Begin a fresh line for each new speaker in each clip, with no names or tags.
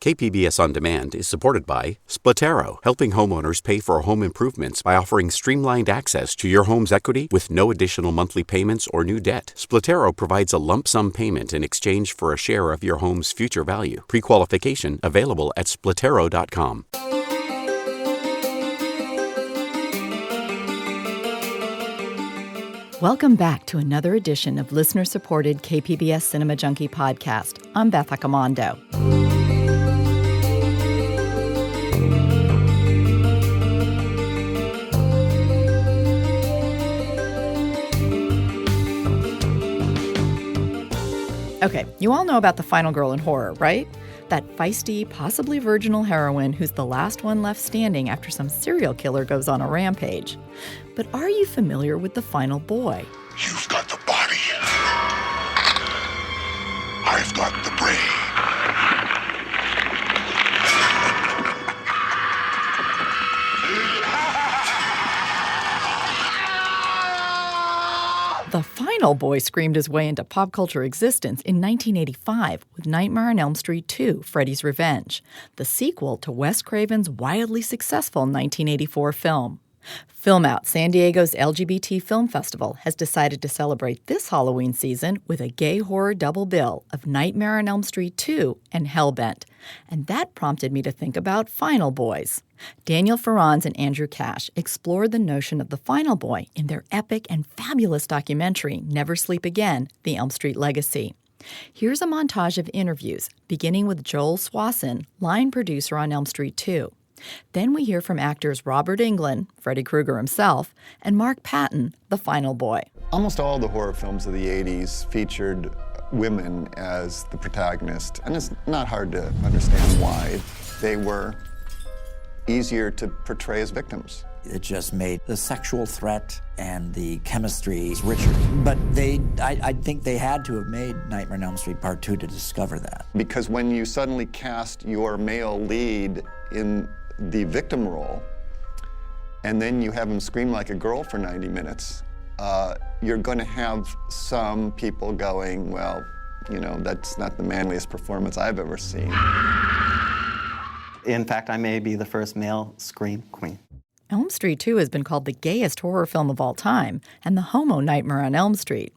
KPBS On Demand is supported by Splatero, helping homeowners pay for home improvements by offering streamlined access to your home's equity with no additional monthly payments or new debt. Splatero provides a lump sum payment in exchange for a share of your home's future value. Pre-qualification available at splatero.com.
Welcome back to another edition of listener-supported KPBS Cinema Junkie podcast. I'm Beth Accomando. Okay, you all know about the final girl in horror, right? That feisty, possibly virginal heroine who's the last one left standing after some serial killer goes on a rampage. But are you familiar with the final boy?
You've got the body. I've got the brain.
The final boy screamed his way into pop culture existence in 1985 with Nightmare on Elm Street 2, Freddy's Revenge, the sequel to Wes Craven's wildly successful 1984 film. Film Out, San Diego's LGBT film festival, has decided to celebrate this Halloween season with a gay horror double bill of Nightmare on Elm Street 2 and Hellbent. And that prompted me to think about Final Boys. Daniel Ferrans and Andrew Cash explored the notion of the final boy in their epic and fabulous documentary, Never Sleep Again, The Elm Street Legacy. Here's a montage of interviews, beginning with Joel Swanson, line producer on Elm Street 2. Then we hear from actors Robert Englund, Freddy Krueger himself, and Mark Patton, the final boy.
Almost all the horror films of the 80s featured women as the protagonist, and it's not hard to understand why. They were easier to portray as victims.
It just made the sexual threat and the chemistry richer. But I think they had to have made Nightmare on Elm Street Part 2 to discover that.
Because when you suddenly cast your male lead in the victim role, and then you have him scream like a girl for 90 minutes, you're going to have some people going, well, you know, that's not the manliest performance I've ever seen.
In fact, I may be the first male scream queen.
Elm Street 2 has been called the gayest horror film of all time and the homo Nightmare on Elm Street.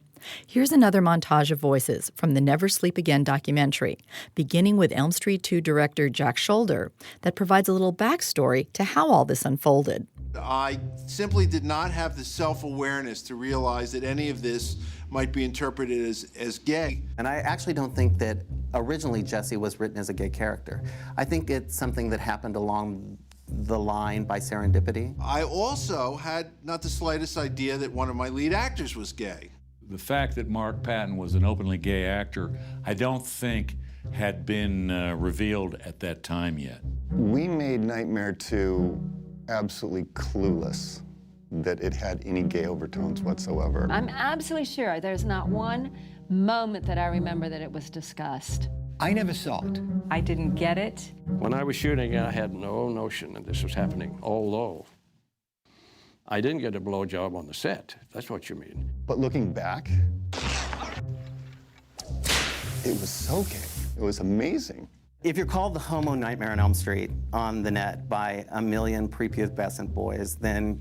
Here's another montage of voices from the Never Sleep Again documentary, beginning with Elm Street 2 director Jack Scholder, that provides a little backstory to how all this unfolded.
I simply did not have the self-awareness to realize that any of this might be interpreted as gay.
And I actually don't think that originally Jesse was written as a gay character. I think it's something that happened along the line by serendipity.
I also had not the slightest idea that one of my lead actors was gay.
The fact that Mark Patton was an openly gay actor, I don't think had been revealed at that time yet.
We made Nightmare 2 absolutely clueless that it had any gay overtones whatsoever.
I'm absolutely sure there's not one moment that I remember that it was discussed.
I never saw it.
I didn't get it.
When I was shooting, I had no notion that this was happening, although I didn't get a blowjob on the set. That's what you mean.
But looking back, it was so gay. It was amazing.
If you're called the homo Nightmare on Elm Street on the net by a million prepubescent boys, then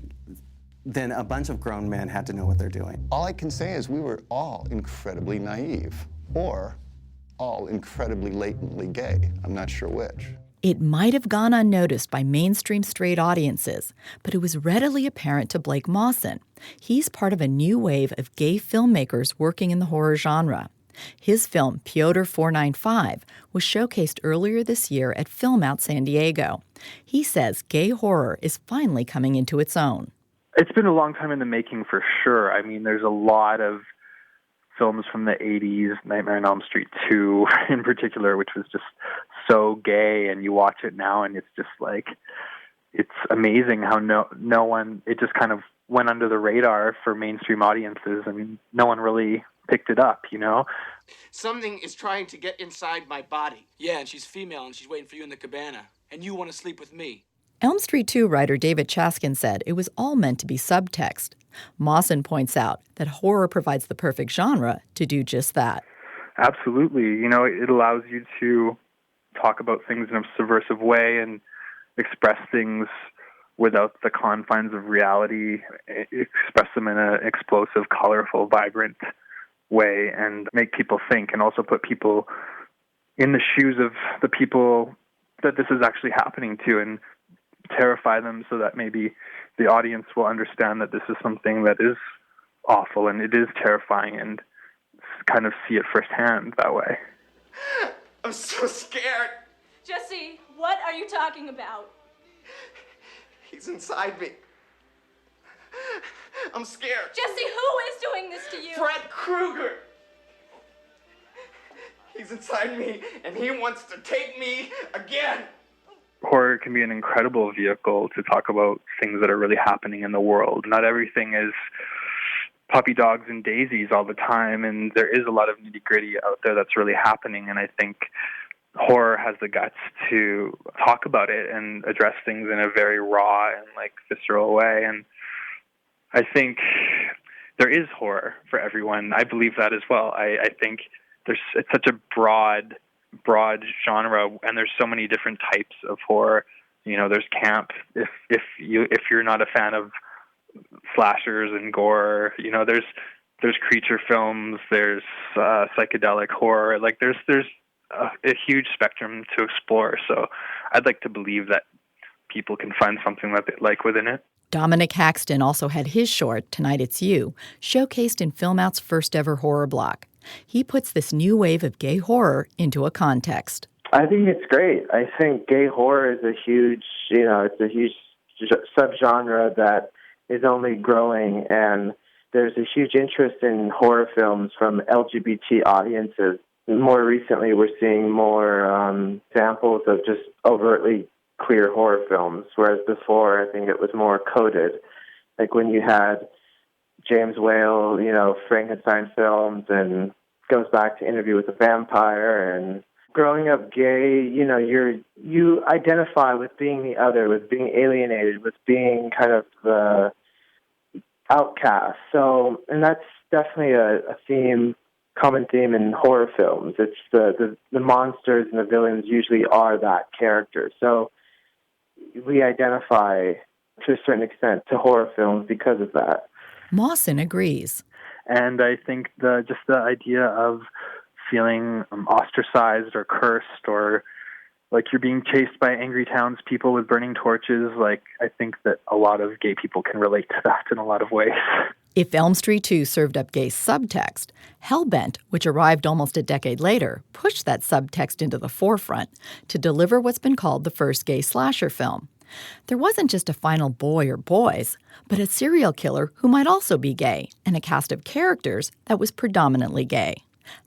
a bunch of grown men had to know what they're doing.
All I can say is we were all incredibly naive, or all incredibly latently gay. I'm not sure which.
It might have gone unnoticed by mainstream straight audiences, but it was readily apparent to Blake Mawson. He's part of a new wave of gay filmmakers working in the horror genre. His film, Piotr 495, was showcased earlier this year at Film Out San Diego. He says gay horror is finally coming into its own.
It's been a long time in the making for sure. I mean, there's a lot of films from the 80s, Nightmare on Elm Street 2 in particular, which was just so gay, and you watch it now and it's just like, it's amazing how no one, it just kind of went under the radar for mainstream audiences. I mean, no one really picked it up, you know?
Something is trying to get inside my body. Yeah, and she's female and she's waiting for you in the cabana. And you want to sleep with me.
Elm Street 2 writer David Chaskin said it was all meant to be subtext. Mawson points out that horror provides the perfect genre to do just that.
Absolutely. You know, it allows you to talk about things in a subversive way and express things without the confines of reality, express them in an explosive, colorful, vibrant way, and make people think, and also put people in the shoes of the people that this is actually happening to, and terrify them so that maybe the audience will understand that this is something that is awful and it is terrifying, and kind of see it firsthand that way.
I'm so scared.
Jesse, what are you talking about?
He's inside me. I'm scared.
Jesse, who is doing this to you?
Fred Krueger. He's inside me, and he wants to take me again.
Horror can be an incredible vehicle to talk about things that are really happening in the world. Not everything is puppy dogs and daisies all the time, and there is a lot of nitty-gritty out there that's really happening, and I think horror has the guts to talk about it and address things in a very raw and visceral way. And I think there is horror for everyone. I believe that as well. I think it's such a broad genre, and there's so many different types of horror. There's camp. If you're not a fan of slashers and gore, there's creature films. There's psychedelic horror. There's a huge spectrum to explore. So I'd like to believe that people can find something that they like within it.
Dominic Haxton also had his short, Tonight It's You, showcased in Film Out's first ever horror block. He puts this new wave of gay horror into a context.
I think it's great. I think gay horror is a huge subgenre that is only growing, and there's a huge interest in horror films from LGBT audiences. More recently, we're seeing more examples of just overtly queer horror films, whereas before, I think it was more coded. Like when you had James Whale, Frankenstein films, and goes back to Interview with a Vampire. And growing up gay, you identify with being the other, with being alienated, with being kind of the outcast. So, and that's definitely a common theme in horror films. It's the monsters and the villains usually are that character. So we identify to a certain extent to horror films because of that.
Mawson agrees.
And I think the idea of feeling ostracized or cursed, or like you're being chased by angry townspeople with burning torches, I think that a lot of gay people can relate to that in a lot of ways.
If Elm Street 2 served up gay subtext, Hellbent, which arrived almost a decade later, pushed that subtext into the forefront to deliver what's been called the first gay slasher film. There wasn't just a final boy or boys, but a serial killer who might also be gay, and a cast of characters that was predominantly gay.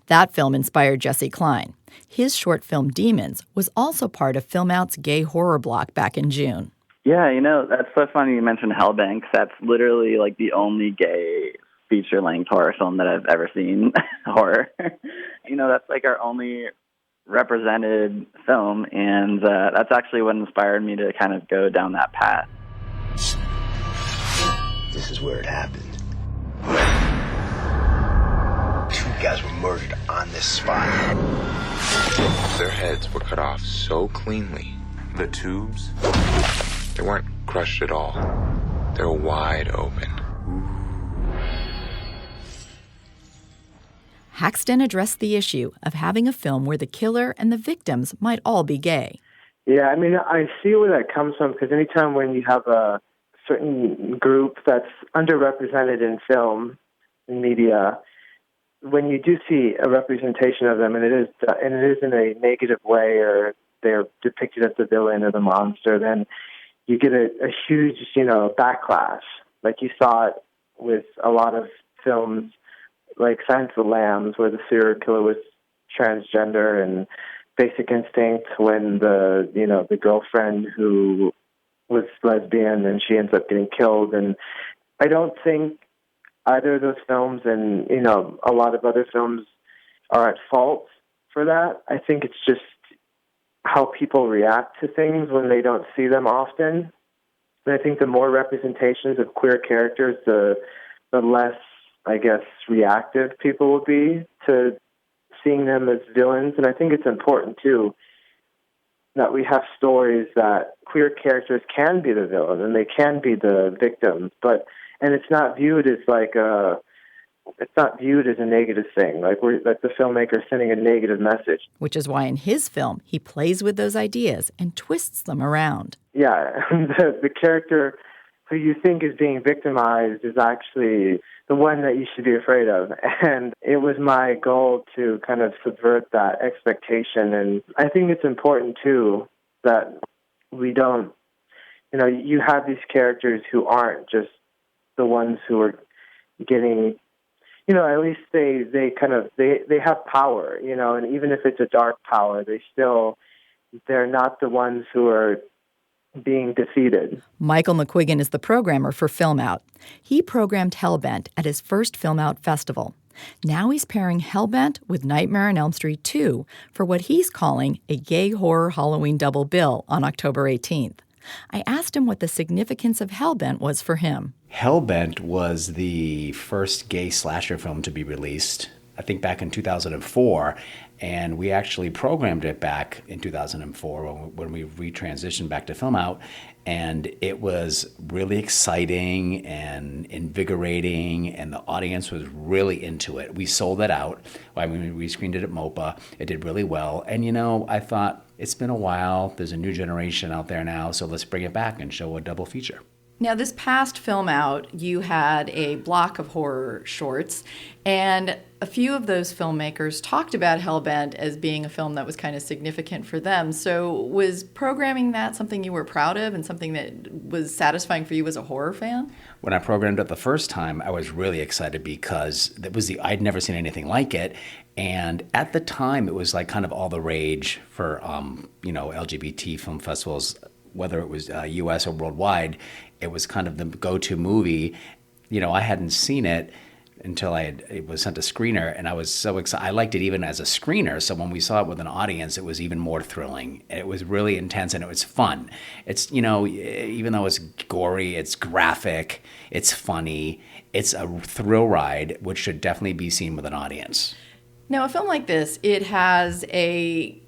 That film inspired Jesse Klein. His short film Demons was also part of Film Out's gay horror block back in June.
Yeah, that's so funny you mentioned Hellbank. That's literally the only gay feature-length horror film that I've ever seen. Horror. That's our only represented film, and that's actually what inspired me to kind of go down that path.
This is where it happened. 2 guys were murdered on this spot.
Their heads were cut off so cleanly. The tubes, they weren't crushed at all. They were wide open.
Haxton addressed the issue of having a film where the killer and the victims might all be gay.
Yeah, I see where that comes from, because anytime when you have a certain group that's underrepresented in film and media, when you do see a representation of them, and it is in a negative way, or they're depicted as the villain or the monster, then you get a huge, backlash. Like you saw it with a lot of films like Silence of the Lambs, where the serial killer was transgender, and Basic Instinct, when the girlfriend who was lesbian and she ends up getting killed. And I don't think either of those films and, a lot of other films are at fault for that. I think it's just how people react to things when they don't see them often. And I think the more representations of queer characters, the less, I guess, reactive people will be to seeing them as villains. And I think it's important, too, that we have stories that queer characters can be the villain and they can be the victim, and it's not viewed as a negative thing, like the filmmaker is sending a negative message.
Which is why in his film, he plays with those ideas and twists them around.
Yeah, the character who you think is being victimized is actually the one that you should be afraid of. And it was my goal to kind of subvert that expectation. And I think it's important, too, that we don't, you have these characters who aren't just the ones who are getting, at least they have power, and even if it's a dark power, they're not the ones who are being defeated.
Michael McQuiggan is the programmer for Film Out. He programmed Hellbent at his first Film Out festival. Now he's pairing Hellbent with Nightmare on Elm Street 2 for what he's calling a gay horror Halloween double bill on October 18th. I asked him what the significance of Hellbent was for him.
Hellbent was the first gay slasher film to be released, I think back in 2004, and we actually programmed it back in 2004 when we retransitioned back to Film Out, and it was really exciting and invigorating, and the audience was really into it. We sold it out. I mean, we screened it at MOPA. It did really well, and I thought, it's been a while. There's a new generation out there now, so let's bring it back and show a double feature.
Now, this past Film Out, you had a block of horror shorts, and a few of those filmmakers talked about Hellbent as being a film that was kind of significant for them. So was programming that something you were proud of and something that was satisfying for you as a horror fan?
When I programmed it the first time, I was really excited because I'd never seen anything like it. And at the time, it was like kind of all the rage for, LGBT film festivals, whether it was U.S. or worldwide. It was kind of the go-to movie. I hadn't seen it until it was sent to screener, and I was so excited. I liked it even as a screener, so when we saw it with an audience, it was even more thrilling. It was really intense, and it was fun. It's, even though it's gory, it's graphic, it's funny, it's a thrill ride, which should definitely be seen with an audience.
Now, a film like this, it has a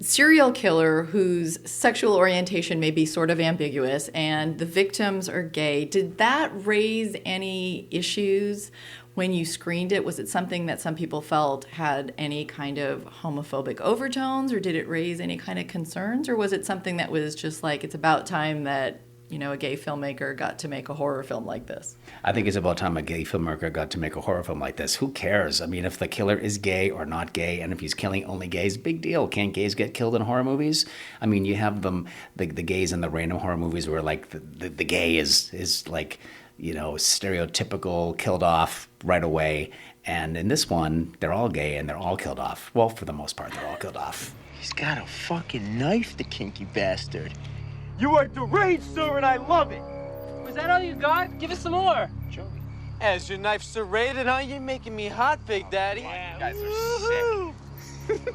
serial killer whose sexual orientation may be sort of ambiguous, and the victims are gay. Did that raise any issues when you screened it? Was it something that some people felt had any kind of homophobic overtones, or did it raise any kind of concerns? Or was it something that was just like, it's about time that a gay filmmaker got to make a horror film like this?
I think it's about time a gay filmmaker got to make a horror film like this. Who cares? I mean, if the killer is gay or not gay, and if he's killing only gays, big deal. Can't gays get killed in horror movies? I mean, you have the gays in the random horror movies where like the gay is like, stereotypical, killed off right away. And in this one, they're all gay and they're all killed off. Well, for the most part, they're all killed off.
He's got a fucking knife, the kinky bastard.
You are deranged, sir, and I love it. Was that all you got? Give us some more. Joey. As your knife serrated, huh? You're making me hot, Big Daddy. Wow, you guys are sick.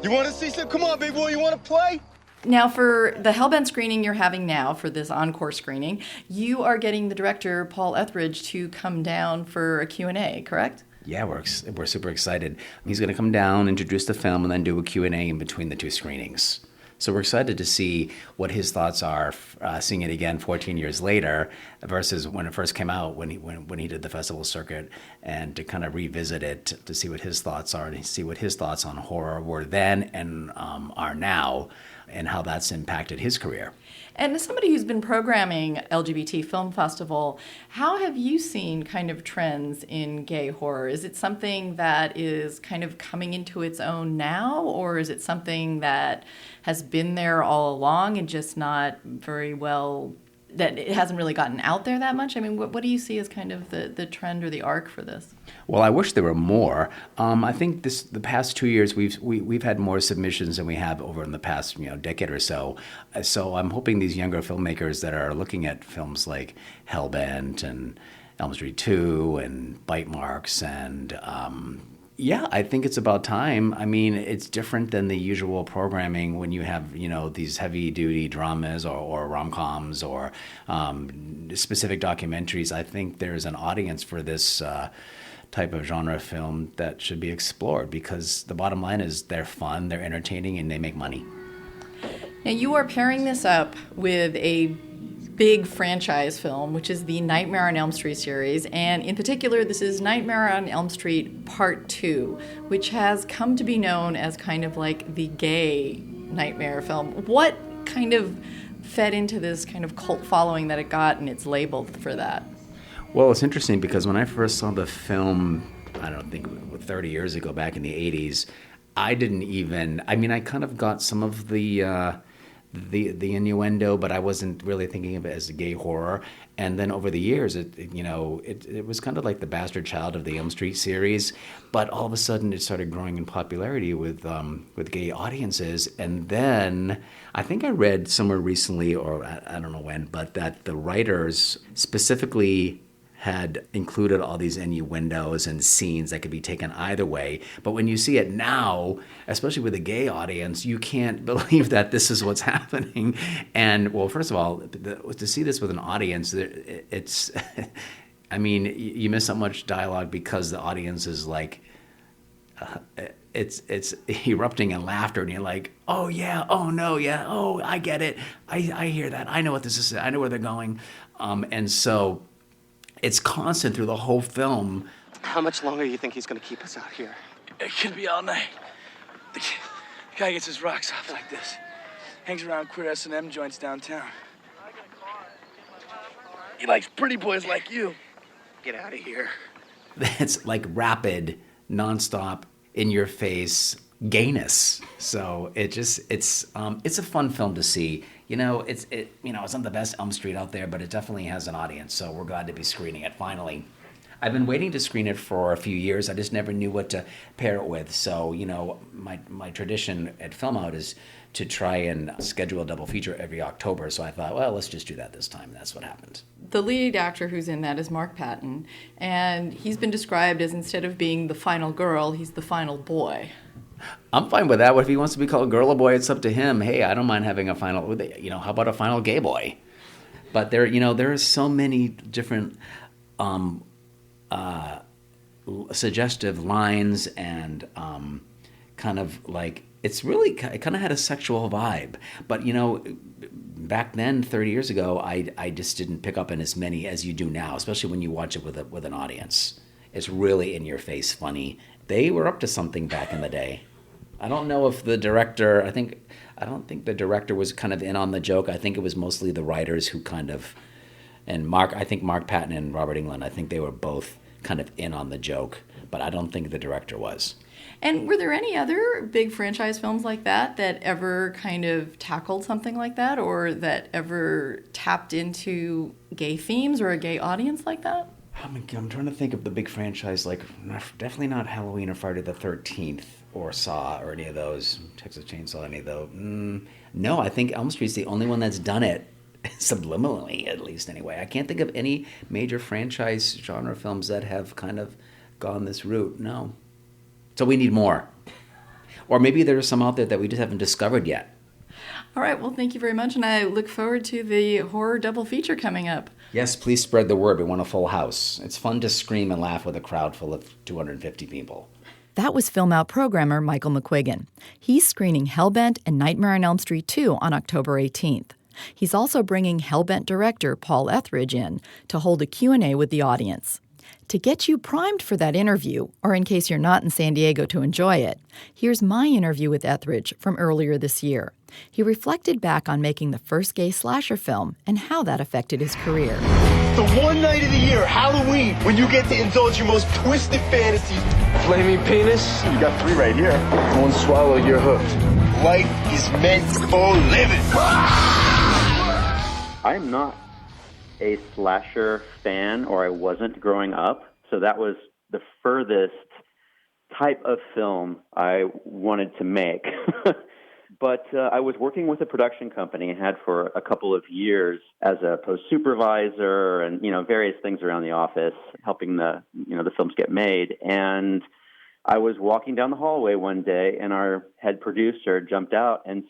You want to see some? Come on, big boy, you want to play?
Now, for the Hellbent screening you're having now, for this encore screening, you are getting the director, Paul Etheridge, to come down for a Q&A, correct?
Yeah, we're super excited. He's going to come down, introduce the film, and then do a Q&A in between the two screenings. So we're excited to see what his thoughts are, seeing it again 14 years later versus when it first came out, when he did the festival circuit, and to kind of revisit it to see what his thoughts are and see what his thoughts on horror were then and are now, and how that's impacted his career.
And as somebody who's been programming LGBT Film Festival, how have you seen kind of trends in gay horror? Is it something that is kind of coming into its own now, or is it something that has been there all along and just not very well, that it hasn't really gotten out there that much? I mean, what do you see as kind of the trend or the arc for this?
Well, I wish there were more. I think the past 2 years we've had more submissions than we have over in the past decade or so. So I'm hoping these younger filmmakers that are looking at films like Hellbent and Elm Street 2 and Bite Marks and yeah, I think it's about time. I mean, it's different than the usual programming when you have, these heavy-duty dramas or rom-coms or specific documentaries. I think there's an audience for this type of genre film that should be explored because the bottom line is they're fun, they're entertaining, and they make money.
Now, you are pairing this up with a big franchise film, which is the Nightmare on Elm Street series, and in particular, this is Nightmare on Elm Street Part 2, which has come to be known as kind of like the gay nightmare film. What kind of fed into this kind of cult following that it got, and it's labeled for that?
Well, it's interesting because when I first saw the film, I don't think 30 years ago, back in the 80s, I didn't even, I mean, I kind of got some of the innuendo, but I wasn't really thinking of it as a gay horror. And then over the years, it was kind of like the bastard child of the Elm Street series, but all of a sudden it started growing in popularity with gay audiences. And then I think I read somewhere recently, or I don't know when, but that the writers specifically had included all these innuendos and scenes that could be taken either way. But when you see it now, especially with a gay audience, you can't believe that this is what's happening. And, well, first of all, to see this with an audience, it's, I mean, you miss so much dialogue because the audience is like, it's erupting in laughter, and you're like, oh yeah, oh no, yeah, oh, I get it. I hear that. I know what this is. I know where they're going. And so it's constant through the whole film.
How much longer do you think he's going to keep us out here?
It could be all night. The guy gets his rocks off like this. Hangs around queer S&M joints downtown. He likes pretty boys like you.
Get out of here.
It's like rapid, nonstop, in-your-face gayness. So it's a fun film to see. It's not the best Elm Street out there, but it definitely has an audience. So we're glad to be screening it finally. I've been waiting to screen it for a few years. I just never knew what to pair it with. So my tradition at Film Out is to try and schedule a double feature every October. So I thought, well, let's just do that this time. That's what happened.
The lead actor who's in that is Mark Patton, and he's been described as, instead of being the final girl, he's the final boy.
I'm fine with that. What if he wants to be called girl or boy? It's up to him. Hey, I don't mind having a final, how about a final gay boy? But there are so many different suggestive lines and kind of like, it kind of had a sexual vibe. But, back then, 30 years ago, I just didn't pick up on as many as you do now, especially when you watch it with an audience. It's really in-your-face funny. They were up to something back in the day. I don't know if the director, I don't think the director was kind of in on the joke. I think it was mostly the writers who kind of, and Mark Patton and Robert Englund, I think they were both kind of in on the joke, but I don't think the director was.
And were there any other big franchise films like that ever kind of tackled something like that, or that ever tapped into gay themes or a gay audience like that?
I'm trying to think of the big franchise, like definitely not Halloween or Friday the 13th or Saw or any of those, Texas Chainsaw, any of those. No, I think Elm Street's the only one that's done it, subliminally at least anyway. I can't think of any major franchise genre films that have kind of gone this route, no. So we need more. Or maybe there's some out there that we just haven't discovered yet.
All right, well, thank you very much, and I look forward to the horror double feature coming up.
Yes, please spread the word. We want a full house. It's fun to scream and laugh with a crowd full of 250 people.
That was Film Out programmer Michael McQuiggan. He's screening Hellbent and Nightmare on Elm Street 2 on October 18th. He's also bringing Hellbent director Paul Etheridge in to hold a Q&A with the audience. To get you primed for that interview, or in case you're not in San Diego to enjoy it, here's my interview with Etheridge from earlier this year. He reflected back on making the first gay slasher film and how that affected his career.
The one night of the year, Halloween, when you get to indulge your most twisted fantasies.
Flaming penis?
You got 3 right here. One swallow, you're hooked. Life is meant for living.
I'm not a slasher fan, or I wasn't growing up, so that was the furthest type of film I wanted to make. But I was working with a production company, and had for a couple of years as a post supervisor and, various things around the office, helping the films get made. And I was walking down the hallway one day, and our head producer jumped out and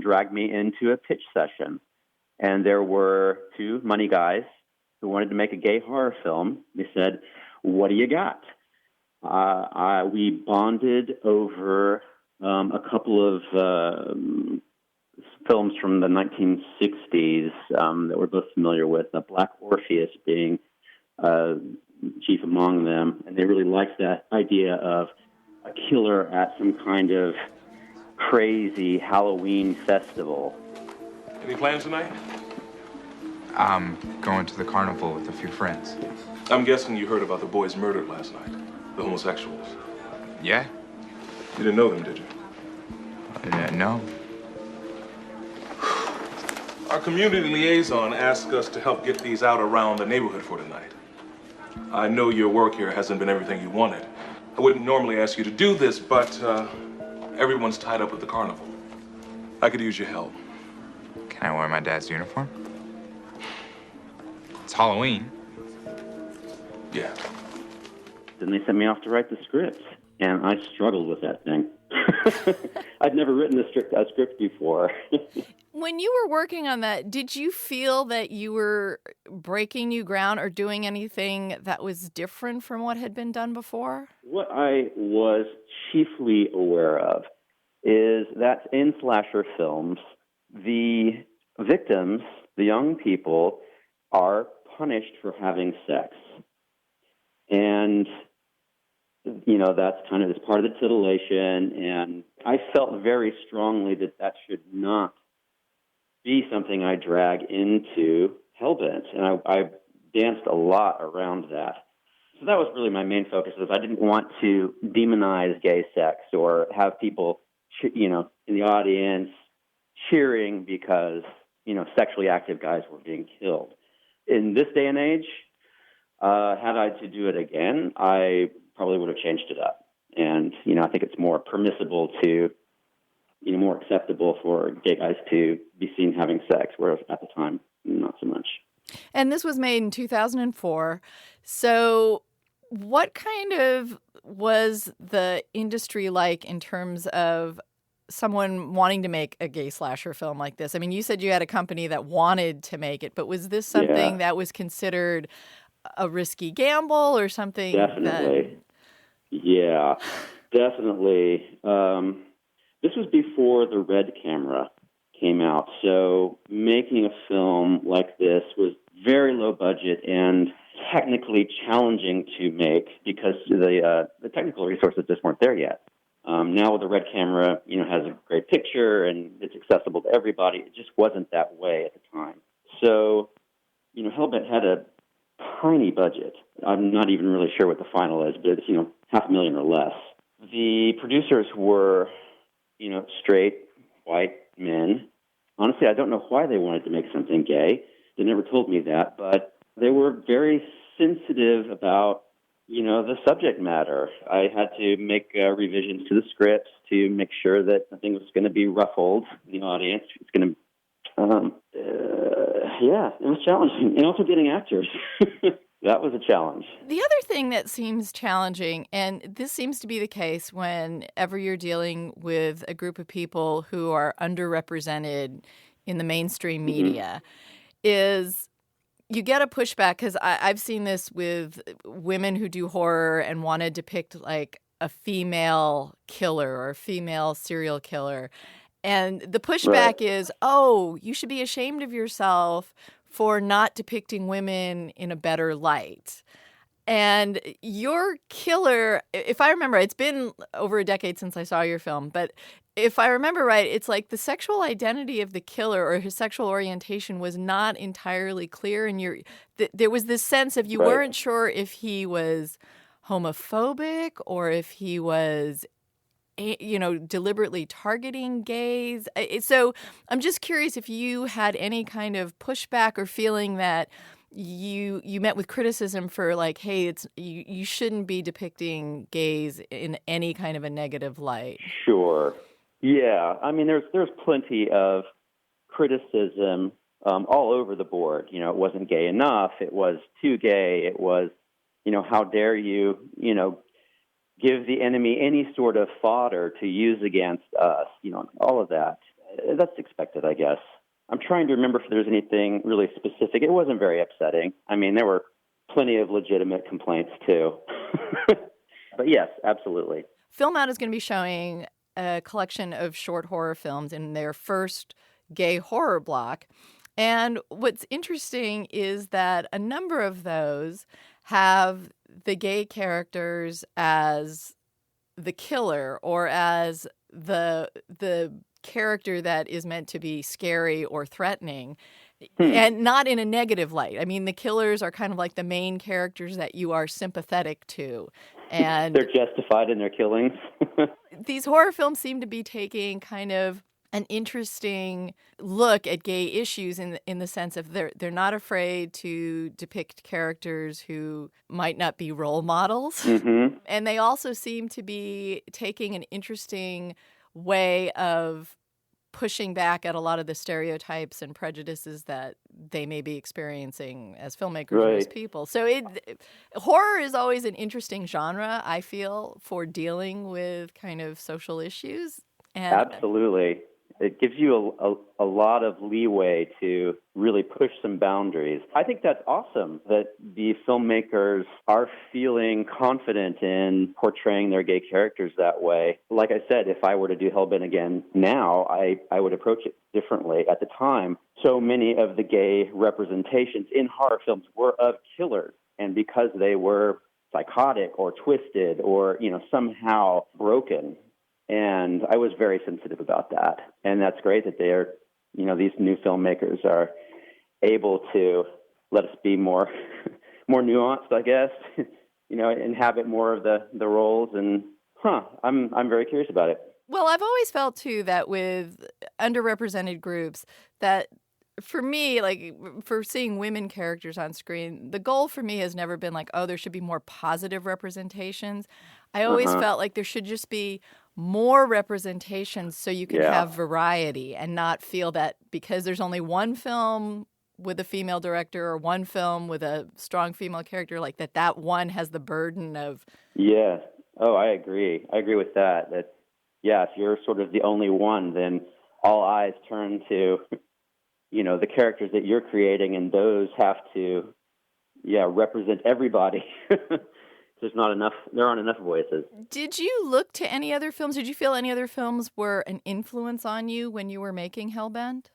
dragged me into a pitch session. And there were 2 money guys who wanted to make a gay horror film. They said, "What do you got?" We bonded over a couple of
films from the 1960s that we're both familiar with, Black Orpheus being chief among them. And they really liked that idea of a killer at some kind of crazy Halloween festival.
Any plans tonight?
I'm going to the carnival with a few friends.
I'm guessing you heard about the boys murdered last night, the homosexuals.
Yeah?
You didn't know them, did you?
No.
Our community liaison asked us to help get these out around the neighborhood for tonight. I know your work here hasn't been everything you wanted. I wouldn't normally ask you to do this, but everyone's tied up with the carnival. I could use your help.
Can I wear my dad's uniform? It's Halloween.
Yeah.
Then they sent me off to write the script, and I struggled with that thing. I'd never written a script before.
When you were working on that, did you feel that you were breaking new ground or doing anything that was different from what had been done before?
What I was chiefly aware of is that in slasher films, the victims, the young people, are punished for having sex. And, you know, that's kind of as part of the titillation. And I felt very strongly that that should not be something I drag into Hellbent. And I danced a lot around that. So that was really my main focus, is I didn't want to demonize gay sex or have people, in the audience cheering because, sexually active guys were being killed. In this day and age, had I to do it again, I probably would have changed it up. And, I think it's more permissible to, more acceptable for gay guys to be seen having sex, whereas at the time, not so much.
And this was made in 2004. So what kind of was the industry like in terms of someone wanting to make a gay slasher film like this? I mean, you said you had a company that wanted to make it, but was this something that was considered a risky gamble or something?
Definitely. Yeah, definitely. This was before the Red camera came out, so making a film like this was very low budget and technically challenging to make because the technical resources just weren't there yet. Now with the Red camera, has a great picture and it's accessible to everybody. It just wasn't that way at the time. So, Hellbent had a tiny budget. I'm not even really sure what the final is, but it's, $500,000 or less. The producers were, straight, white men. Honestly, I don't know why they wanted to make something gay. They never told me that, but they were very sensitive about, the subject matter. I had to make revisions to the scripts to make sure that nothing was going to be ruffled in the audience. It's going to, it was challenging. And also getting actors. That was a challenge.
The other thing that seems challenging, and this seems to be the case whenever you're dealing with a group of people who are underrepresented in the mainstream media, is you get a pushback, because I've seen this with women who do horror and want to depict like a female killer or a female serial killer. And the pushback is, you should be ashamed of yourself for not depicting women in a better light. And your killer, if I remember, it's been over a decade since I saw your film, but if I remember right, it's like the sexual identity of the killer or his sexual orientation was not entirely clear. And there was this sense of you weren't sure if he was homophobic or if he was deliberately targeting gays. So I'm just curious if you had any kind of pushback or feeling that you met with criticism for like, hey, you shouldn't be depicting gays in any kind of a negative light.
Sure. Yeah. I mean, there's plenty of criticism all over the board. It wasn't gay enough. It was too gay. It was, how dare you, give the enemy any sort of fodder to use against us, all of that. That's expected, I guess. I'm trying to remember if there's anything really specific. It wasn't very upsetting. I mean, there were plenty of legitimate complaints, too. But yes, absolutely.
Film Out is going to be showing a collection of short horror films in their first gay horror block. And what's interesting is that a number of those have the gay characters as the killer or as the character that is meant to be scary or threatening, and not in a negative light. I mean, the killers are kind of like the main characters that you are sympathetic to. And
they're justified in their killings.
these horror films seem to be taking kind of an interesting look at gay issues in the sense of they're not afraid to depict characters who might not be role models.
Mm-hmm.
And they also seem to be taking an interesting way of pushing back at a lot of the stereotypes and prejudices that they may be experiencing as filmmakers or as people. So horror is always an interesting genre, I feel, for dealing with kind of social issues. And
Absolutely. It gives you a lot of leeway to really push some boundaries. I think that's awesome that the filmmakers are feeling confident in portraying their gay characters that way. Like I said, if I were to do Hellbent again now, I would approach it differently. At the time, so many of the gay representations in horror films were of killers. And because they were psychotic or twisted or, somehow broken, and I was very sensitive about that. And that's great that they're, these new filmmakers are able to let us be more nuanced, I guess, inhabit more of the roles. And, I'm very curious about it.
Well, I've always felt, too, that with underrepresented groups, that for me, like, for seeing women characters on screen, the goal for me has never been like, oh, there should be more positive representations. I always felt like there should just be more representations so you can have variety and not feel that because there's only one film with a female director or one film with a strong female character, like that one has the burden of...
Yeah. Oh, I agree. I agree with that. That, if you're sort of the only one, then all eyes turn to, the characters that you're creating, and those have to, represent everybody. There aren't enough voices.
Did you look to any other films? Did you feel any other films were an influence on you when you were making Hellbent?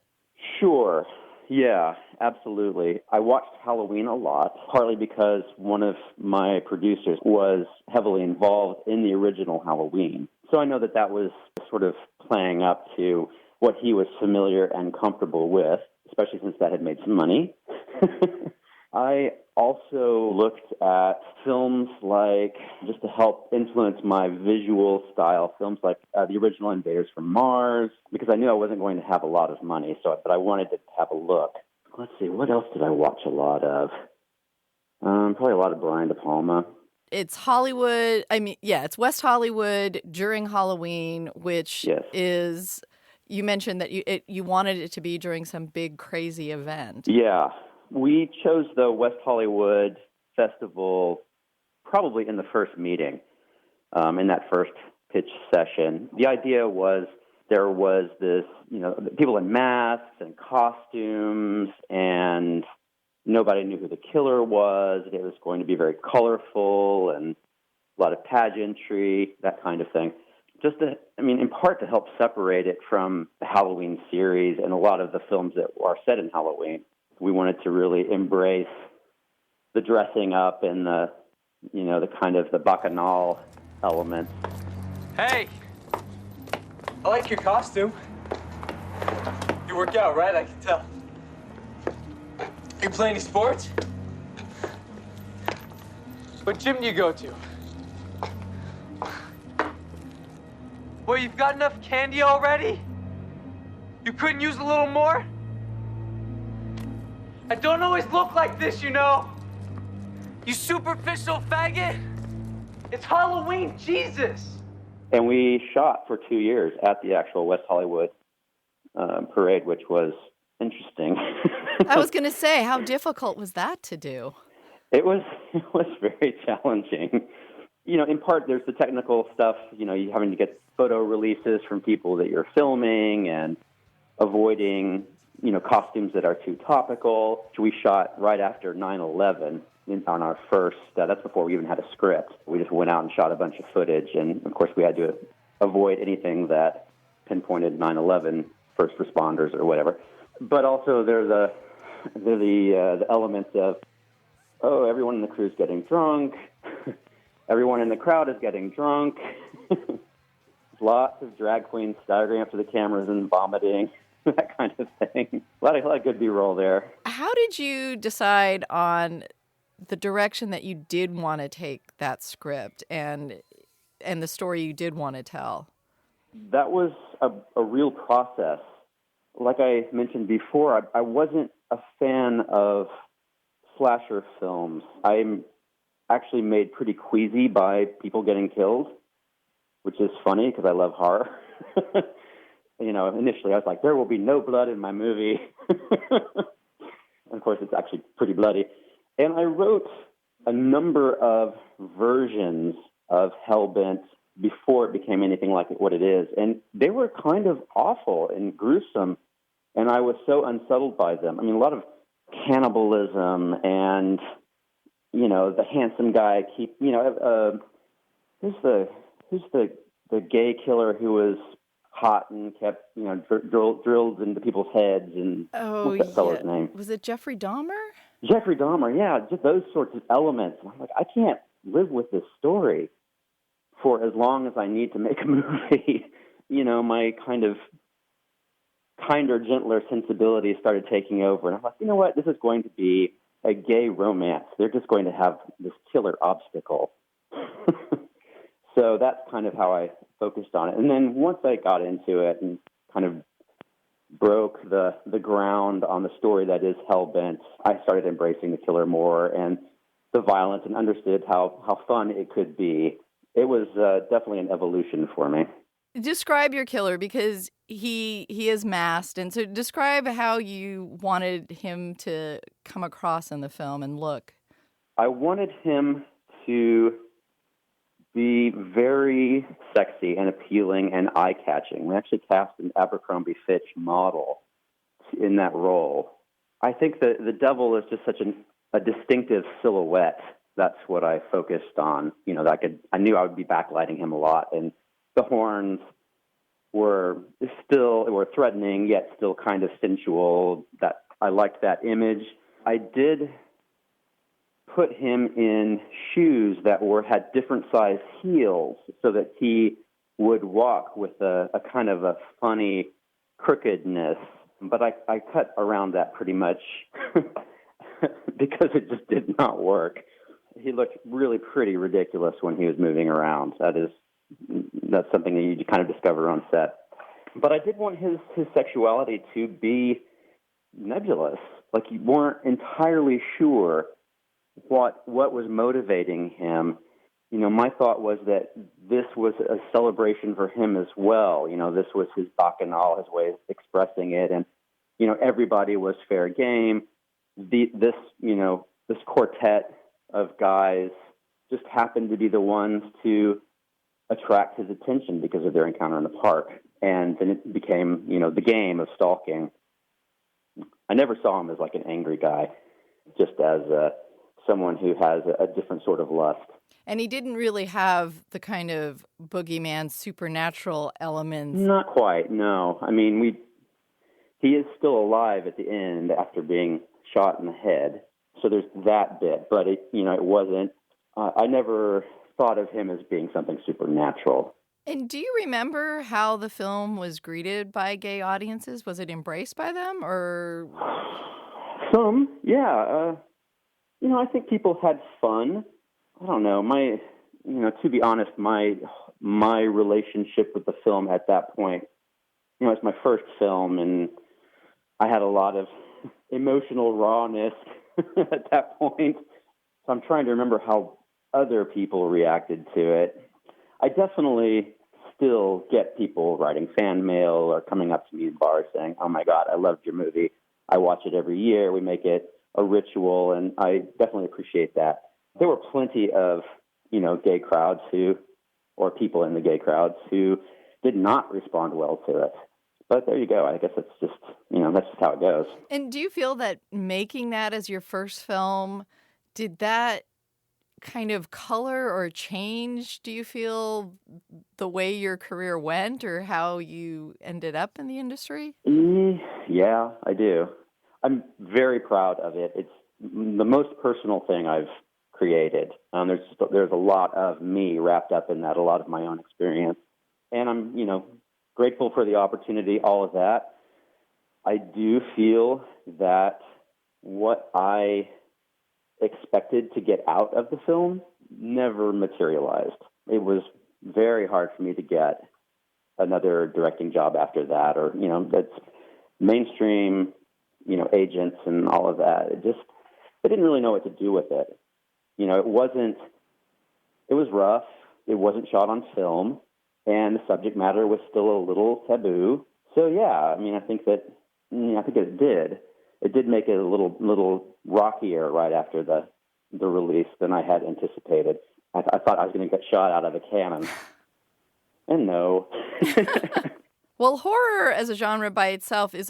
Sure. Yeah, absolutely. I watched Halloween a lot, partly because one of my producers was heavily involved in the original Halloween. So I know that was sort of playing up to what he was familiar and comfortable with, especially since that had made some money. I also looked at films like, just to help influence my visual style, films like the original Invaders from Mars, because I knew I wasn't going to have a lot of money, but I wanted to have a look. Let's see, what else did I watch a lot of? Probably a lot of Brian De Palma.
It's Hollywood, it's West Hollywood during Halloween, which is, you mentioned that you wanted it to be during some big, crazy event.
Yeah. We chose the West Hollywood Festival probably in the first meeting, in that first pitch session. The idea was there was this, people in masks and costumes, and nobody knew who the killer was. It was going to be very colorful and a lot of pageantry, that kind of thing. In part to help separate it from the Halloween series and a lot of the films that are set in Halloween. We wanted to really embrace the dressing up and the kind of the bacchanal elements.
Hey, I like your costume. You work out, right? I can tell. You play any sports? What gym do you go to? Well, you've got enough candy already? You couldn't use a little more? I don't always look like this, You superficial faggot. It's Halloween, Jesus.
And we shot for 2 years at the actual West Hollywood parade, which was interesting.
I was going to say, how difficult was that to do?
It was very challenging. In part, there's the technical stuff, you having to get photo releases from people that you're filming and avoiding costumes that are too topical. We shot right after 9/11 on our first, that's before we even had a script. We just went out and shot a bunch of footage, and of course we had to avoid anything that pinpointed 9/11 first responders or whatever. But also there are the elements of, oh, everyone in the crew is getting drunk. Everyone in the crowd is getting drunk. Lots of drag queens staggering up to the cameras and vomiting, that kind of thing. A lot of good B-roll there.
How did you decide on the direction that you did want to take that script and the story you did want to tell?
That was a real process. Like I mentioned before, I wasn't a fan of slasher films. I'm actually made pretty queasy by people getting killed, which is funny because I love horror. Initially I was like, there will be no blood in my movie. And of course, it's actually pretty bloody. And I wrote a number of versions of Hellbent before it became anything like what it is. And they were kind of awful and gruesome, and I was so unsettled by them. I mean, a lot of cannibalism and, the handsome guy who's the gay killer who was hot and kept, drilled into people's heads, and what's that fellow's name?
Was it Jeffrey Dahmer?
Jeffrey Dahmer, yeah, just those sorts of elements. I'm like, I can't live with this story for as long as I need to make a movie. My kind of kinder, gentler sensibility started taking over. And I'm like, you know what? This is going to be a gay romance. They're just going to have this killer obstacle. So that's kind of how I focused on it. And then once I got into it and kind of broke the ground on the story that is Hellbent, I started embracing the killer more and the violence, and understood how fun it could be. It was definitely an evolution for me.
Describe your killer, because he is masked, and so describe how you wanted him to come across in the film and look.
I wanted him to be very sexy and appealing and eye-catching. We actually cast an Abercrombie Fitch model in that role. I think that the devil is just such a distinctive silhouette. That's what I focused on. I knew I would be backlighting him a lot, and the horns were threatening yet still kind of sensual. That I liked that image. I did put him in shoes that had different size heels so that he would walk with a kind of a funny crookedness. But I cut around that pretty much because it just did not work. He looked really pretty ridiculous when he was moving around. That's something that you kind of discover on set. But I did want his sexuality to be nebulous. Like, you weren't entirely sure what was motivating him. My thought was that this was a celebration for him as well. This was his bacchanal, his way of expressing it, and everybody was fair game. This quartet of guys just happened to be the ones to attract his attention because of their encounter in the park. And then it became, the game of stalking. I never saw him as like an angry guy, just as someone who has a different sort of lust.
And he didn't really have the kind of boogeyman supernatural elements. Not
quite, no. I mean, he is still alive at the end after being shot in the head. So there's that bit, but it wasn't. I never thought of him as being something supernatural.
And do you remember how the film was greeted by gay audiences? Was it embraced by them, or?
Some, yeah. I think people had fun. I don't know. To be honest, my relationship with the film at that point, it's my first film, and I had a lot of emotional rawness at that point. So I'm trying to remember how other people reacted to it. I definitely still get people writing fan mail or coming up to me in bars saying, "Oh my God, I loved your movie. I watch it every year. We make it a ritual," and I definitely appreciate that. There were plenty of, gay crowds or people in the gay crowds who did not respond well to it. But there you go. I guess it's just, that's just how it goes.
And do you feel that making that as your first film, did that kind of color or change, do you feel, the way your career went or how you ended up in the industry?
Yeah, I do. I'm very proud of it. It's the most personal thing I've created. There's a lot of me wrapped up in that, a lot of my own experience. And I'm, grateful for the opportunity, all of that. I do feel that what I expected to get out of the film never materialized. It was very hard for me to get another directing job after that, or, that's mainstream, agents and all of that. I didn't really know what to do with it. It was rough. It wasn't shot on film, and the subject matter was still a little taboo. So yeah, I think it did. It did make it a little rockier right after the release than I had anticipated. I thought I was going to get shot out of a cannon. And no.
Well, horror as a genre by itself I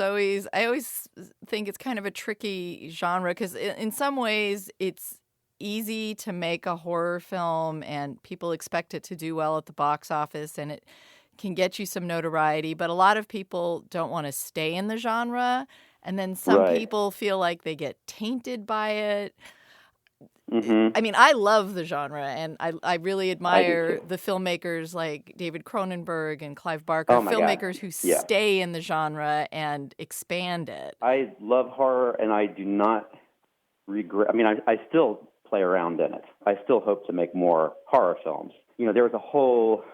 always think it's kind of a tricky genre because in some ways it's easy to make a horror film and people expect it to do well at the box office and it can get you some notoriety, but a lot of people don't want to stay in the genre, and then some people feel like they get tainted by it.
Mm-hmm.
I love the genre, and I really admire the filmmakers like David Cronenberg and Clive Barker, filmmakers who stay in the genre and expand it.
I love horror, and I do not regret. I still play around in it. I still hope to make more horror films. There was a whole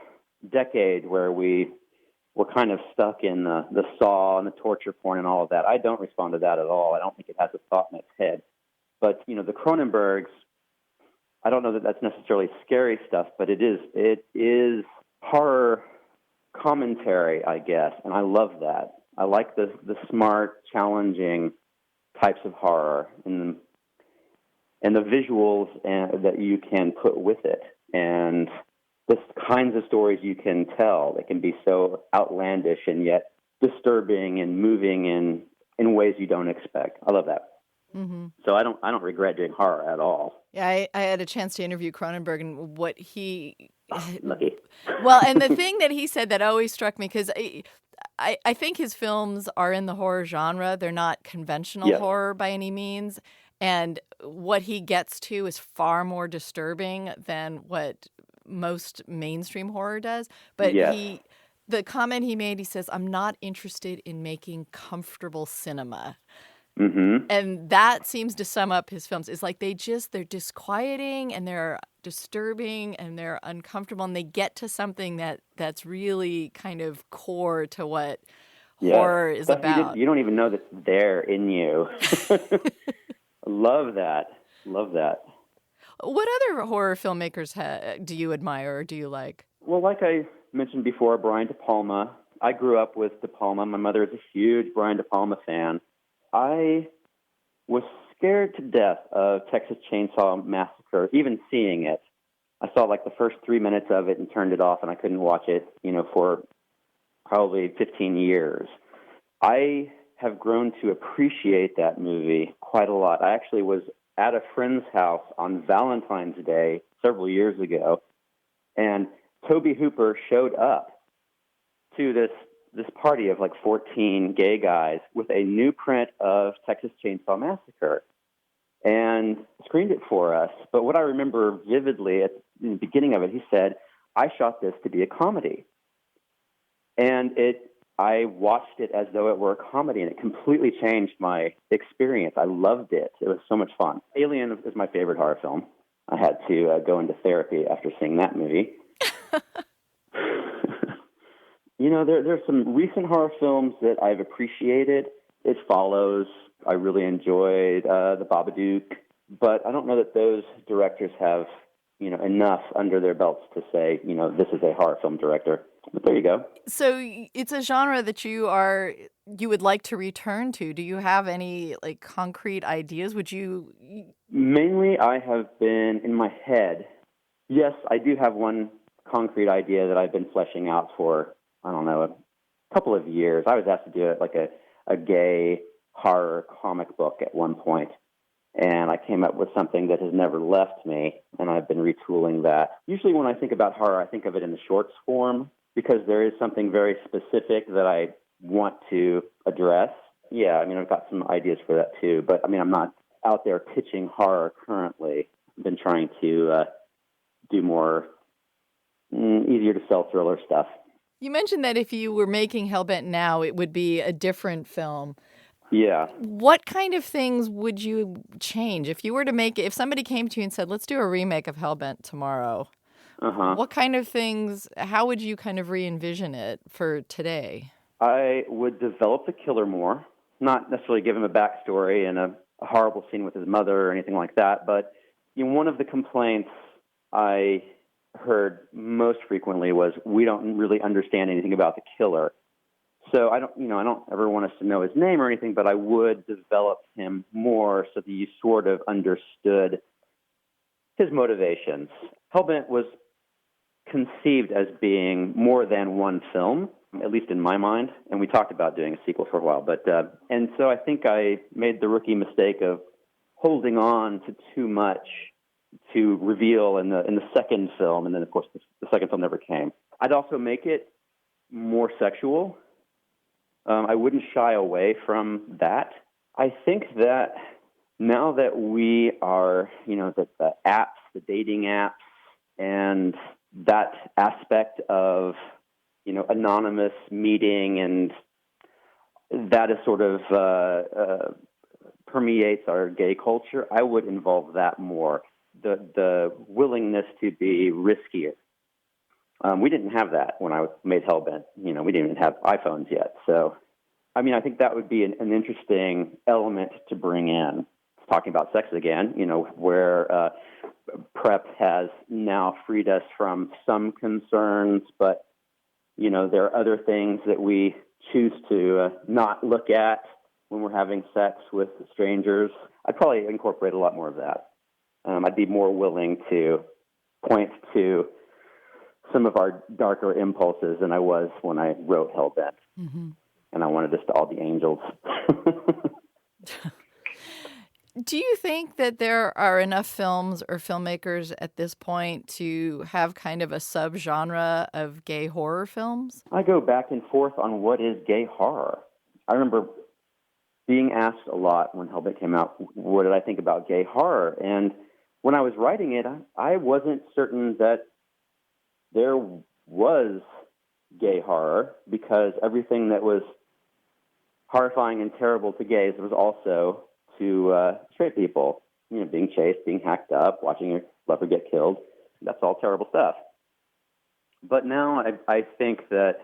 decade where we were kind of stuck in the Saw and the torture porn and all of that. I don't respond to that at all. I don't think it has a thought in its head. But, the Cronenbergs, I don't know that that's necessarily scary stuff, but it is horror commentary, I guess, and I love that. I like the smart, challenging types of horror and the visuals that you can put with it, and the kinds of stories you can tell that can be so outlandish and yet disturbing and moving in ways you don't expect. I love that.
Mm-hmm.
So I don't regret doing horror at all.
Yeah, I had a chance to interview Cronenberg, and what he...
Lucky.
Well, and the thing that he said that always struck me, because I think his films are in the horror genre. They're not conventional horror by any means. And what he gets to is far more disturbing than what most mainstream horror does. But the comment he made, he says, "I'm not interested in making comfortable cinema."
Mm-hmm.
And that seems to sum up his films. It's like they're disquieting and they're disturbing and they're uncomfortable, and they get to something that's really kind of core to what horror is about.
You don't even know that's there in you. Love that. Love that.
What other horror filmmakers do you admire or do you like?
Well, like I mentioned before, Brian De Palma. I grew up with De Palma. My mother is a huge Brian De Palma fan. I was scared to death of Texas Chainsaw Massacre, even seeing it. I saw like the first 3 minutes of it and turned it off, and I couldn't watch it, for probably 15 years. I have grown to appreciate that movie quite a lot. I actually was at a friend's house on Valentine's Day several years ago, and Tobe Hooper showed up to this party of like 14 gay guys with a new print of Texas Chainsaw Massacre and screened it for us. But what I remember vividly at the beginning of it, he said, "I shot this to be a comedy." And I watched it as though it were a comedy, and it completely changed my experience. I loved it. It was so much fun. Alien is my favorite horror film. I had to go into therapy after seeing that movie. There's some recent horror films that I've appreciated. It Follows. I really enjoyed The Babadook. But I don't know that those directors have, enough under their belts to say, this is a horror film director. But there you go.
So it's a genre that you would like to return to. Do you have any concrete ideas? Would you?
Mainly, I have been in my head. Yes, I do have one concrete idea that I've been fleshing out for, I don't know, a couple of years. I was asked to do it like a gay horror comic book at one point. And I came up with something that has never left me, and I've been retooling that. Usually when I think about horror, I think of it in the shorts form because there is something very specific that I want to address. Yeah, I mean, I've got some ideas for that too, but I mean, I'm not out there pitching horror currently. I've been trying to do more easier to sell thriller stuff.
You mentioned that if you were making Hellbent now, it would be a different film.
Yeah.
What kind of things would you change if you were to make it? If somebody came to you and said, let's do a remake of Hellbent tomorrow, what kind of things, how would you kind of re-envision it for today?
I would develop the killer more, not necessarily give him a backstory and a horrible scene with his mother or anything like that, but one of the complaints I heard most frequently was we don't really understand anything about the killer. So I don't ever want us to know his name or anything, but I would develop him more so that you sort of understood his motivations. Hellbent was conceived as being more than one film, at least in my mind, and we talked about doing a sequel for a while. But and so I think I made the rookie mistake of holding on to too much to reveal in the second film, and then of course the second film never came. I'd also make it more sexual. I wouldn't shy away from that. I think that now that we are, the apps, the dating apps, and that aspect of, anonymous meeting, and that is sort of permeates our gay culture, I would involve that more. The willingness to be riskier. We didn't have that when I made Hellbent. We didn't even have iPhones yet. So, I think that would be an interesting element to bring in. Talking about sex again, where PrEP has now freed us from some concerns, but, there are other things that we choose to not look at when we're having sex with strangers. I'd probably incorporate a lot more of that. I'd be more willing to point to some of our darker impulses than I was when I wrote Hellbent. Mm-hmm. And I wanted this to all be angels.
Do you think that there are enough films or filmmakers at this point to have kind of a subgenre of gay horror films?
I go back and forth on what is gay horror. I remember being asked a lot when Hellbent came out, what did I think about gay horror? And when I was writing it, I wasn't certain that there was gay horror, because everything that was horrifying and terrible to gays was also to straight people. Being chased, being hacked up, watching your lover get killed. That's all terrible stuff. But now I think that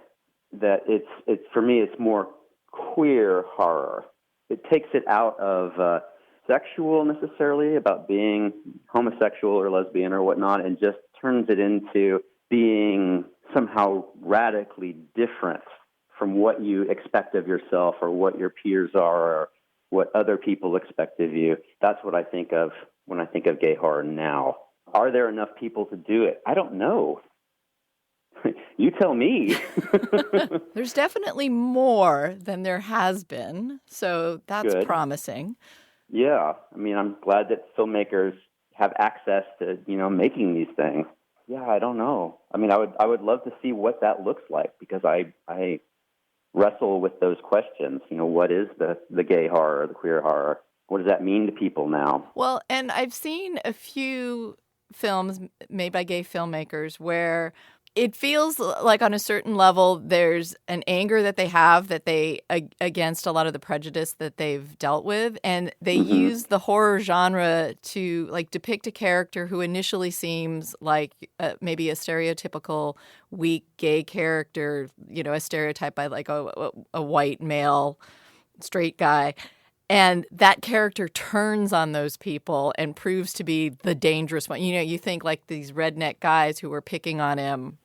it's for me, it's more queer horror. It takes it out of sexual necessarily, about being homosexual or lesbian or whatnot, and just turns it into being somehow radically different from what you expect of yourself or what your peers are or what other people expect of you. That's what I think of when I think of gay horror now. Are there enough people to do it? I don't know. You tell me.
There's definitely more than there has been, so that's
Good.
Promising.
Yeah. I'm glad that filmmakers have access to, making these things. Yeah, I don't know. I would love to see what that looks like, because I wrestle with those questions. What is the gay horror, the queer horror? What does that mean to people now?
Well, and I've seen a few films made by gay filmmakers where it feels like on a certain level there's an anger that they have against a lot of the prejudice that they've dealt with, and they use the horror genre to depict a character who initially seems like maybe a stereotypical weak gay character, a stereotype by a white male straight guy. And that character turns on those people and proves to be the dangerous one. You think these redneck guys who were picking on him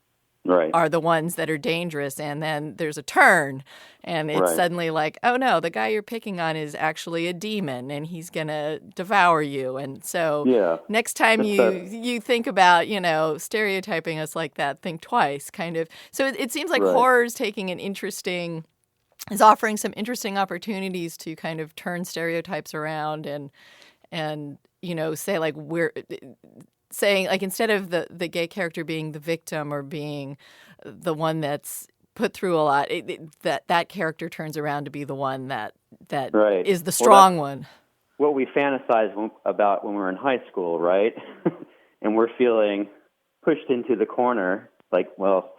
are the ones that are dangerous. And then there's a turn, and it's suddenly oh no, the guy you're picking on is actually a demon, and he's going to devour you. And so next time you think about, stereotyping us like that, think twice, kind of. So it seems like horror is taking is offering some interesting opportunities to kind of turn stereotypes around and and say like we're saying like instead of the gay character being the victim or being the one that's put through a lot, that character turns around to be the one that
right.
is the strong one.
What we fantasize about when we're in high school, right? And we're feeling pushed into the corner, like, well,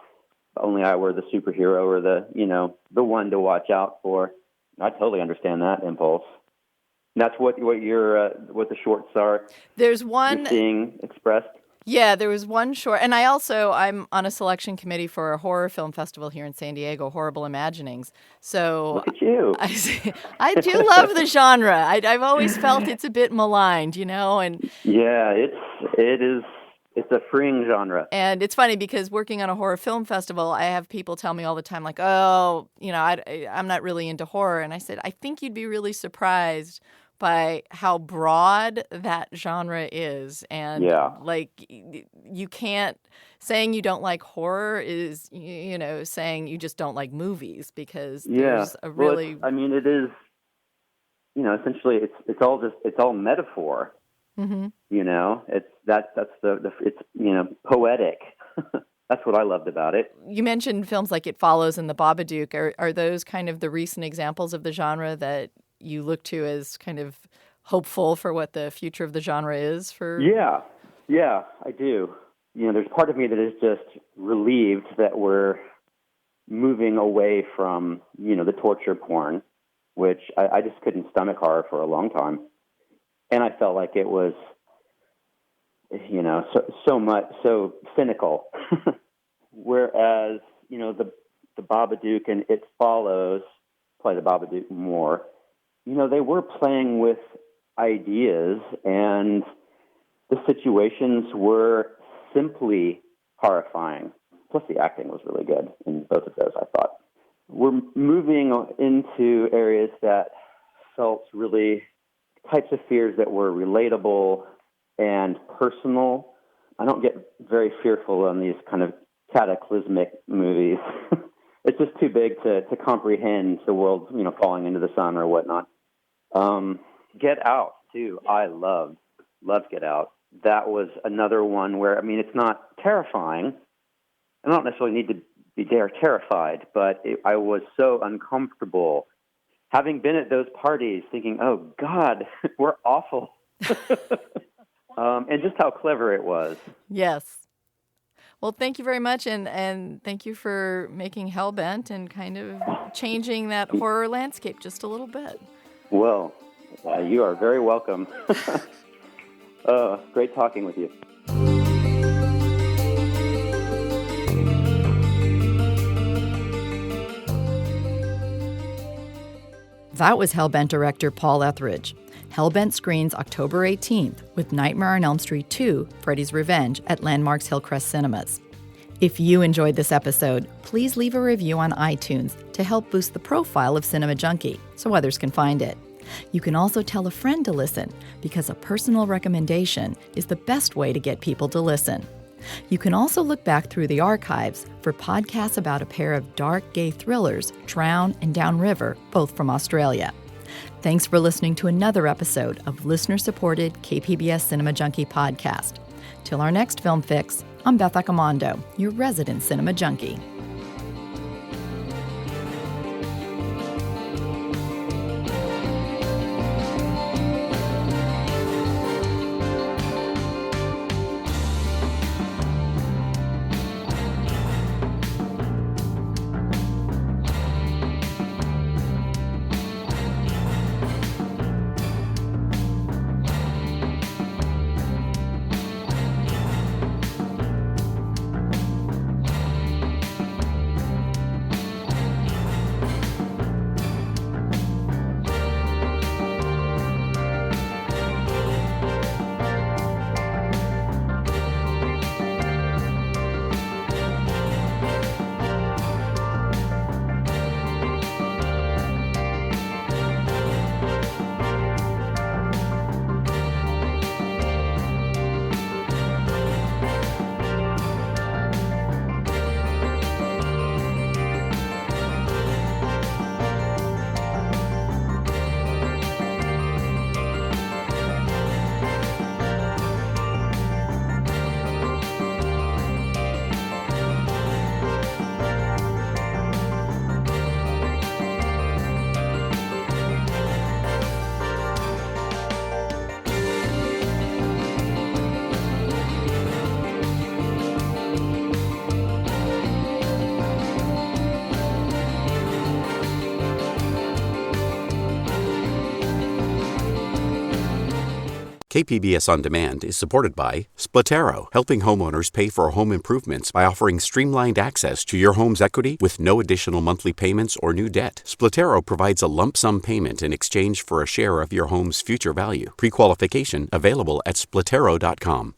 only I were the superhero or the one to watch out for. I totally understand that impulse. And that's what what the shorts are.
There's one
you're seeing expressed.
Yeah, there was one short, and I'm on a selection committee for a horror film festival here in San Diego, Horrible Imaginings. So
look at you.
I do love the genre. I've always felt it's a bit maligned, and
yeah, it's a freeing genre.
And it's funny because working on a horror film festival, I have people tell me all the time, like, oh, I'm not really into horror. And I said, I think you'd be really surprised by how broad that genre is. And like, you can't, saying you don't like horror is, saying you just don't like movies, because there's a really...
Well, it is, essentially it's all metaphor.
Mm-hmm.
It's poetic. That's what I loved about it.
You mentioned films like It Follows and The Babadook. Are those kind of the recent examples of the genre that you look to as kind of hopeful for what the future of the genre is?
Yeah, I do. There's part of me that is just relieved that we're moving away from, the torture porn, which I just couldn't stomach horror for a long time. And I felt like it was, so cynical. Whereas, the Babadook and It Follows, probably the Babadook more, they were playing with ideas, and the situations were simply horrifying. Plus the acting was really good in both of those, I thought. We're moving into areas that felt really types of fears that were relatable and personal. I don't get very fearful on these kind of cataclysmic movies. It's just too big to comprehend the world, falling into the sun or whatnot. Get Out, too. I loved Get Out. That was another one where, it's not terrifying. I don't necessarily need to be terrified, but I was so uncomfortable having been at those parties thinking, oh, God, we're awful. And just how clever it was.
Yes. Well, thank you very much, and thank you for making Hellbent and kind of changing that horror landscape just a little bit.
Well, you are very welcome. Great talking with you.
That was Hellbent director Paul Etheridge. Hellbent screens October 18th with Nightmare on Elm Street 2, Freddy's Revenge at Landmark's Hillcrest Cinemas. If you enjoyed this episode, please leave a review on iTunes to help boost the profile of Cinema Junkie so others can find it. You can also tell a friend to listen, because a personal recommendation is the best way to get people to listen. You can also look back through the archives for podcasts about a pair of dark gay thrillers, Drown and Downriver, both from Australia. Thanks for listening to another episode of listener-supported KPBS Cinema Junkie podcast. Till our next Film Fix, I'm Beth Accomando, your resident Cinema Junkie.
KPBS On Demand is supported by Splatero, helping homeowners pay for home improvements by offering streamlined access to your home's equity with no additional monthly payments or new debt. Splatero provides a lump sum payment in exchange for a share of your home's future value. Pre-qualification available at Splatero.com.